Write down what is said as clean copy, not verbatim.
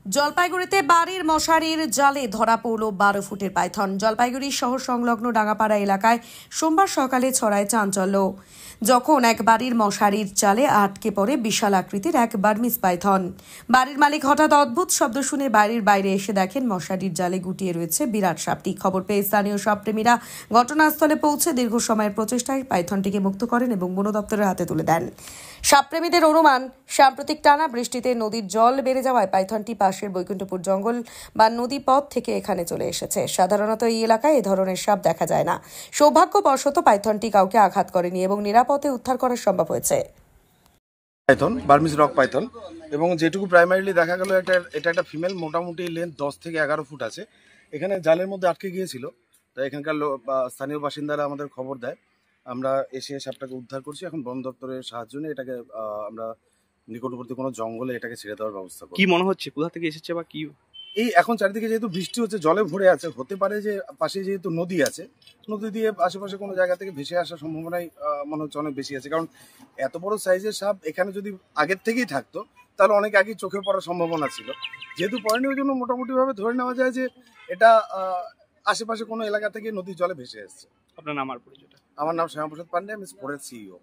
জলপাইগুড়িতে বাড়ির মশারির জালে ধরা পড়ল 12 ফুটের পাইথন। জলপাইগুড়ি শহর সংলগ্ন ডাঙ্গাপাড়া এলাকায় সোমবার সকালে ছড়ায় চাঞ্চল্য যখন এক বাড়ির মশারির জালে আটকে পড়ে বিশাল আকৃতির এক বার্মিজ পাইথন। বাড়ির মালিক হঠাৎ অদ্ভুত শব্দ শুনে বাড়ির বাইরে এসে দেখেন মশারির জালে গুটিয়ে রয়েছে বিরাট সাপটি। খবর পেয়ে স্থানীয় সাপপ্রেমীরা ঘটনাস্থলে পৌঁছে দীর্ঘ সময়ের প্রচেষ্টায় পাইথনটিকে মুক্ত করেন এবং বন দপ্তরের হাতে তুলে দেন। সাপপ্রেমীদের অনুমান, সাম্প্রতিক টানা বৃষ্টিতে নদীর জল বেড়ে যাওয়ায় পাইথনটি পাশের বৈকুণ্ঠপুর জঙ্গল বা নদী পথ থেকে এখানে চলে এসেছে। সাধারণত এই এলাকায় এ ধরনের সাপ দেখা যায় না। সৌভাগ্যবশত পাইথনটি কাউকে আঘাত করেনি এবং নিরাপদে উদ্ধার করা সম্ভব হয়েছে। পাইথন, বার্মিজ রক পাইথন, এবং যেটুকু প্রাইমারিলি দেখা গেল এটা একটা ফিমেল, মোটামুটি লেন্থ 10 থেকে 11 ফুট আছে। এখানে জালের মধ্যে আটকে গিয়েছিল, তাই এখানকার স্থানীয় বাসিন্দারা আমাদের খবর দেয়। আমরা এসে সাপটাকে উদ্ধার করছি। এখন বন দপ্তরের সাহায্য নিয়ে এটাকে আমরা নিকটবর্তী কোনো জঙ্গলে এটাকে ছেড়ে দেওয়ার ব্যবস্থা করব। কি মনে হচ্ছে কোথা থেকে এসেছে বা কি? এই এখন চারিদিকে যেহেতু বৃষ্টি হচ্ছে, জলে ভরে আছে, হতে পারে যে পাশে যেহেতু নদী আছে, নদী দিয়ে আশেপাশে কোনো জায়গা থেকে ভেসে আসার সম্ভাবনাই মনে হচ্ছে অনেক বেশি আছে। কারণ এত বড় সাইজের সাপ এখানে যদি আগের থেকেই থাকতো তাহলে অনেক আগেই চোখে পড়ার সম্ভাবনা ছিল। যেহেতু পড়েনি, ওই জন্য মোটামুটিভাবে ধরে নেওয়া যায় যে এটা আশেপাশে কোনো এলাকা থেকে নদীর জলে ভেসে এসছে। আপনার নাম আর পরিচয়টা? আমার নাম শ্যামাপ্রসাদ পান্ডে, আমি স্পোরের সিইও।